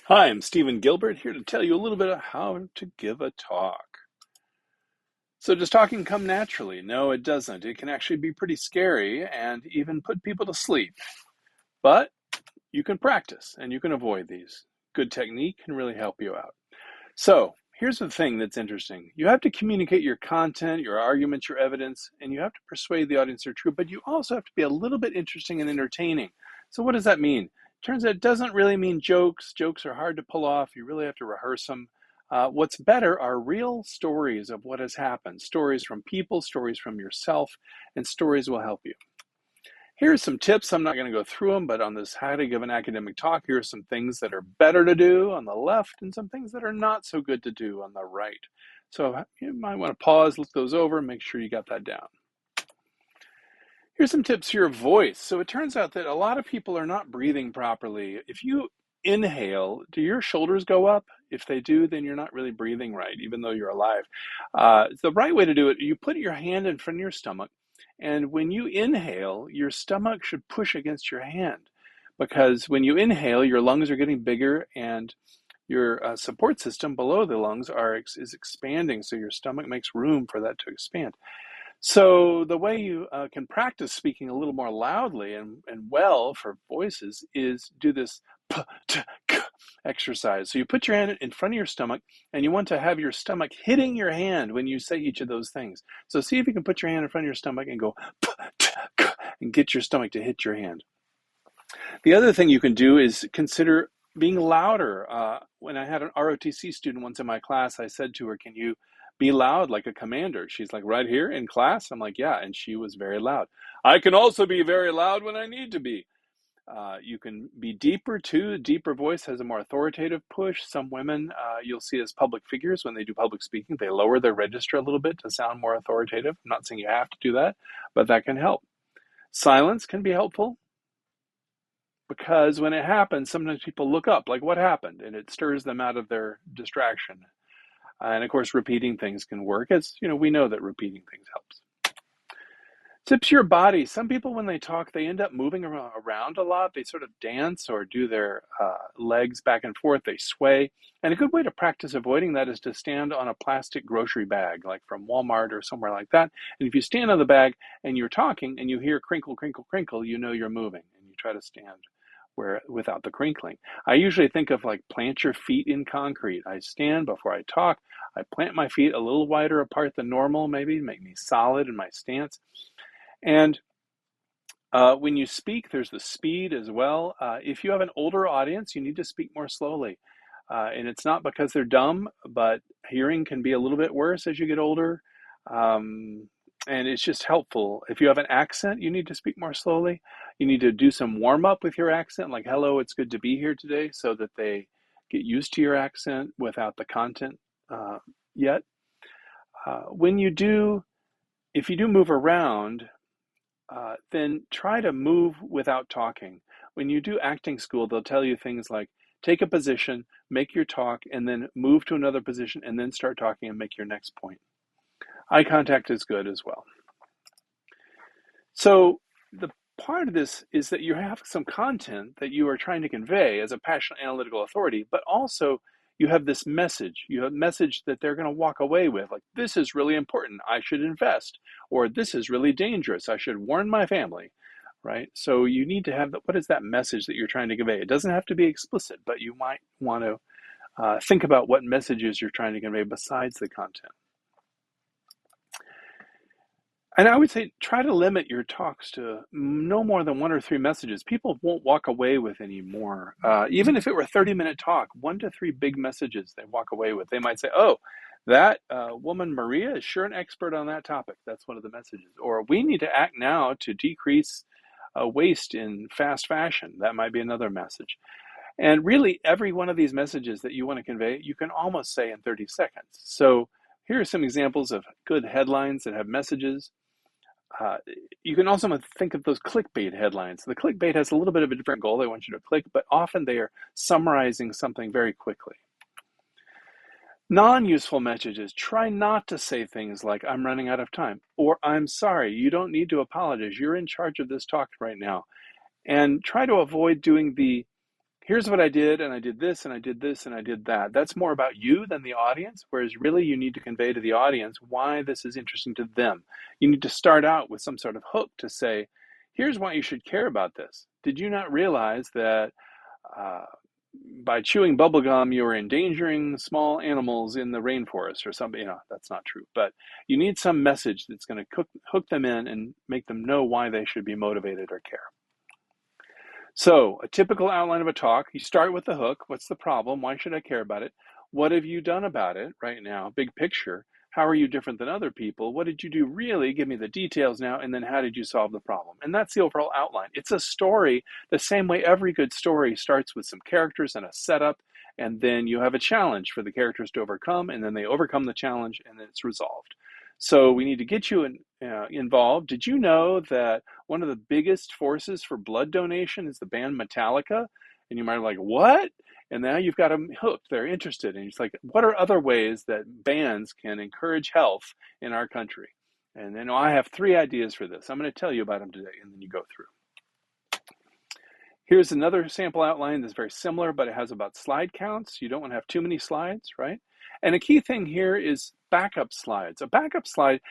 Hi, I'm Stephen Gilbert here to tell you a little bit of how to give a talk. So, does talking come naturally? No, it doesn't. It can actually be pretty scary and even put people to sleep. But you can practice and you can avoid these. Good technique can really help you out. So, here's the thing that's interesting. You have to communicate your content, your arguments, your evidence, and you have to persuade the audience they're true, but you also have to be a little bit interesting and entertaining. So, what does that mean? Turns out it doesn't really mean jokes. Jokes are hard to pull off. You really have to rehearse them. What's better are real stories of what has happened, stories from people, stories from yourself, and stories will help you. Here are some tips. I'm not going to go through them, but on this how to give an academic talk, here are some things that are better to do on the left and some things that are not so good to do on the right. So you might want to pause, look those over, and make sure you got that down. Here's some tips for your voice. So it turns out that a lot of people are not breathing properly. If you inhale, do your shoulders go up? If they do, then you're not really breathing right, even though you're alive. The right way to do it, you put your hand in front of your stomach, and when you inhale, your stomach should push against your hand. Because when you inhale, your lungs are getting bigger and your support system below the lungs is expanding, so your stomach makes room for that to expand. So the way you can practice speaking a little more loudly and well for voices is do this p t k exercise. So you put your hand in front of your stomach and you want to have your stomach hitting your hand when you say each of those things. So see if you can put your hand in front of your stomach and go p t k and get your stomach to hit your hand. The other thing you can do is consider being louder. When I had an ROTC student once in my class, I said to her, "Can you be loud like a commander?" She's like, "Right here in class?" I'm like, "Yeah," and she was very loud. I can also be very loud when I need to be. You can be deeper too. A deeper voice has a more authoritative push. Some women you'll see as public figures when they do public speaking, they lower their register a little bit to sound more authoritative. I'm not saying you have to do that, but that can help. Silence can be helpful because when it happens, sometimes people look up, like what happened, and it stirs them out of their distraction. And of course, repeating things can work. As you know, we know that repeating things helps. Tips your body. Some people, when they talk, they end up moving around a lot. They sort of dance or do their legs back and forth. They sway. And a good way to practice avoiding that is to stand on a plastic grocery bag, like from Walmart or somewhere like that. And if you stand on the bag and you're talking and you hear crinkle, crinkle, crinkle, you know you're moving. And you try to stand where without the crinkling. I usually think of like plant your feet in concrete. I stand before I talk. I plant my feet a little wider apart than normal, maybe make me solid in my stance. And when you speak, there's the speed as well. If you have an older audience, you need to speak more slowly. And it's not because they're dumb, but hearing can be a little bit worse as you get older. Um, and it's just helpful. If you have an accent, you need to speak more slowly. You need to do some warm up with your accent, like, hello, it's good to be here today, so that they get used to your accent without the content yet. When you do, if you do move around, then try to move without talking. When you do acting school, they'll tell you things like take a position, make your talk, and then move to another position, and then start talking and make your next point. Eye contact is good as well. So, the part of this is that you have some content that you are trying to convey as a passionate analytical authority, but also you have this message. You have a message that they're going to walk away with, like, this is really important, I should invest, or this is really dangerous, I should warn my family, right? So you need to have what is that message that you're trying to convey? It doesn't have to be explicit, but you might want to think about what messages you're trying to convey besides the content. And I would say try to limit your talks to no more than one or three messages. People won't walk away with any more. Even if it were a 30-minute talk, 1 to 3 big messages they walk away with. They might say, oh, that woman Maria is sure an expert on that topic. That's one of the messages. Or we need to act now to decrease waste in fast fashion. That might be another message. And really, every one of these messages that you want to convey, you can almost say in 30 seconds. So here are some examples of good headlines that have messages. Uh, you can also think of those clickbait headlines. The clickbait has a little bit of a different goal. They want you to click, but often they are summarizing something very quickly. Non-useful messages, try not to say things like, I'm running out of time, or I'm sorry, you don't need to apologize. You're in charge of this talk right now. And try to avoid doing the here's what I did, and I did this, and I did this, and I did that. That's more about you than the audience, whereas really you need to convey to the audience why this is interesting to them. You need to start out with some sort of hook to say, here's why you should care about this. Did you not realize that uh, by chewing bubblegum, you are endangering small animals in the rainforest or something? That's not true. But you need some message that's going to hook them in and make them know why they should be motivated or care. So, a typical outline of a talk, you start with the hook. What's the problem? Why should I care about it? What have you done about it right now? Big picture. How are you different than other people? What did you do really? Give me the details now. And then how did you solve the problem? And that's the overall outline. It's a story the same way every good story starts with some characters and a setup. And then you have a challenge for the characters to overcome. And then they overcome the challenge and then it's resolved. So we need to get you involved. Did you know that one of the biggest forces for blood donation is the band Metallica? And you might be like, what? And now you've got them hooked. They're interested. And it's like, what are other ways that bands can encourage health in our country? And then I have 3 ideas for this. I'm going to tell you about them today, and then you go through. Here's another sample outline that's very similar, but it has about slide counts. You don't want to have too many slides, right? And a key thing here is backup slides. A backup slide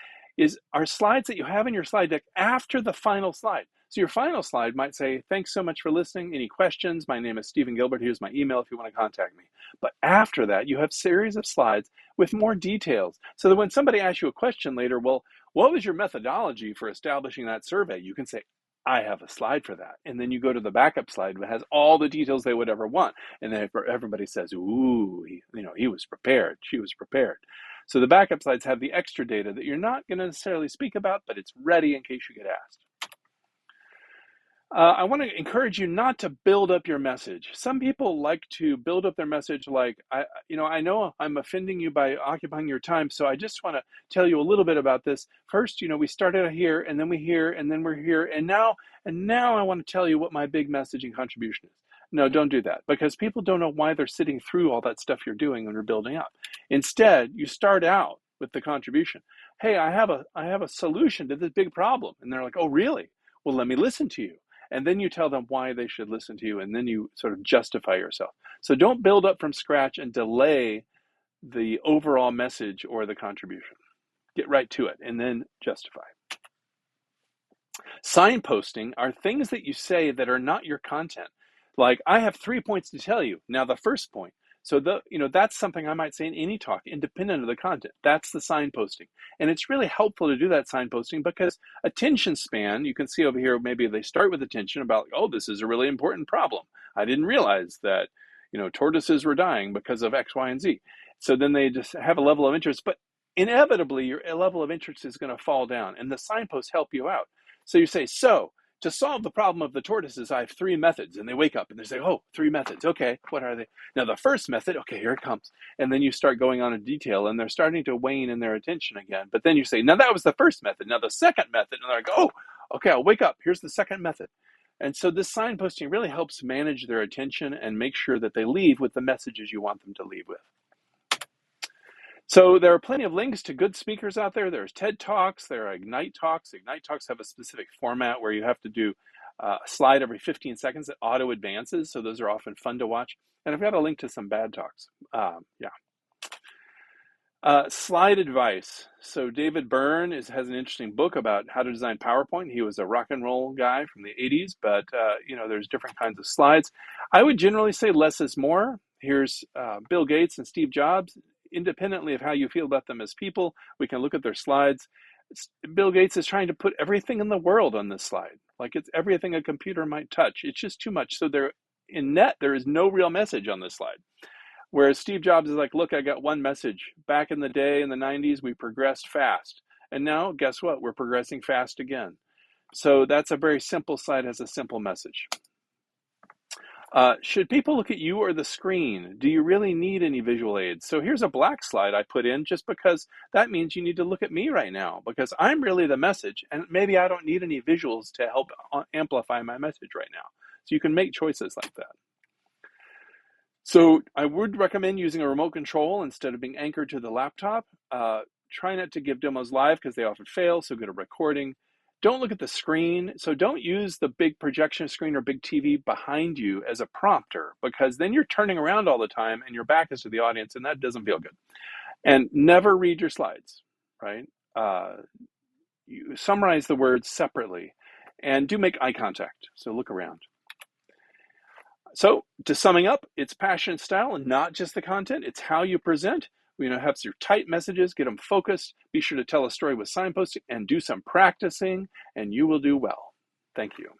are slides that you have in your slide deck after the final slide. So your final slide might say, thanks so much for listening. Any questions? My name is Stephen Gilbert. Here's my email if you want to contact me. But after that, you have a series of slides with more details so that when somebody asks you a question later, well, what was your methodology for establishing that survey? You can say, I have a slide for that. And then you go to the backup slide that has all the details they would ever want. And then everybody says, ooh, he was prepared. She was prepared. So the backup slides have the extra data that you're not going to necessarily speak about, but it's ready in case you get asked. I want to encourage you not to build up your message. Some people like to build up their message like, I know I'm offending you by occupying your time, so I just want to tell you a little bit about this. First, we started here, and then we're here, and then we're here, and now I want to tell you what my big messaging contribution is. No, don't do that, because people don't know why they're sitting through all that stuff you're doing when you're building up. Instead, you start out with the contribution. Hey, I have a solution to this big problem. And they're like, oh, really? Well, let me listen to you. And then you tell them why they should listen to you, and then you sort of justify yourself. So don't build up from scratch and delay the overall message or the contribution. Get right to it and then justify. Signposting are things that you say that are not your content. Like, I have 3 points to tell you. Now, the first point. So that's something I might say in any talk, independent of the content. That's the signposting. And it's really helpful to do that signposting because attention span, you can see over here, maybe they start with attention about, oh, this is a really important problem. I didn't realize that, tortoises were dying because of X, Y, and Z. So then they just have a level of interest, but inevitably your level of interest is going to fall down, and the signposts help you out. So you say, to solve the problem of the tortoises, I have 3 methods. And they wake up and they say, oh, 3 methods. Okay, what are they? Now, the first method, okay, here it comes. And then you start going on in detail, and they're starting to wane in their attention again. But then you say, now that was the first method. Now the second method. And they're like, oh, okay, I'll wake up. Here's the second method. And so this signposting really helps manage their attention and make sure that they leave with the messages you want them to leave with. So there are plenty of links to good speakers out there. There's TED Talks, there are Ignite Talks. Ignite Talks have a specific format where you have to do a slide every 15 seconds that auto advances. So those are often fun to watch. And I've got a link to some bad talks. Slide advice. So David Byrne has an interesting book about how to design PowerPoint. He was a rock and roll guy from the 80s, but there's different kinds of slides. I would generally say less is more. Here's Bill Gates and Steve Jobs. Independently of how you feel about them as people, we can look at their slides. Bill Gates is trying to put everything in the world on this slide. Like it's everything a computer might touch. It's just too much. So there is no real message on this slide. Whereas Steve Jobs is like, look, I got one message. Back in the day in the 90s, we progressed fast. And now, guess what? We're progressing fast again. So that's a very simple slide, has a simple message. Should people look at you or the screen? Do you really need any visual aids? So here's a black slide I put in just because that means you need to look at me right now because I'm really the message and maybe I don't need any visuals to help amplify my message right now. So you can make choices like that. So I would recommend using a remote control instead of being anchored to the laptop. Try not to give demos live because they often fail, so get a recording. Don't look at the screen. So don't use the big projection screen or big TV behind you as a prompter, because then you're turning around all the time and your back is to the audience, and that doesn't feel good. And never read your slides, right? You summarize the words separately, and do make eye contact. So look around. So to summing up, it's passion and style, and not just the content. It's how you present. Have your tight messages, get them focused. Be sure to tell a story with signposting and do some practicing, and you will do well. Thank you.